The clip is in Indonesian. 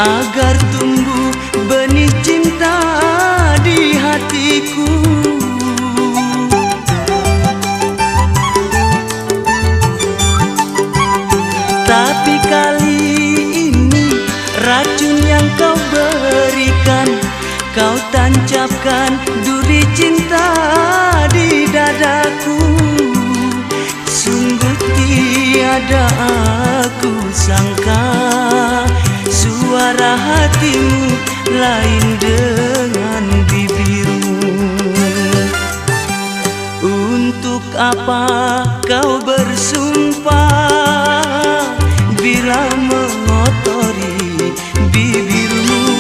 agar tumbuh benih cinta di hatiku. Tapi kali ini racun yang kau berikan, kau tancapkan duri cinta di dadaku. Sungguh tiada aku sangka suara hatimu lain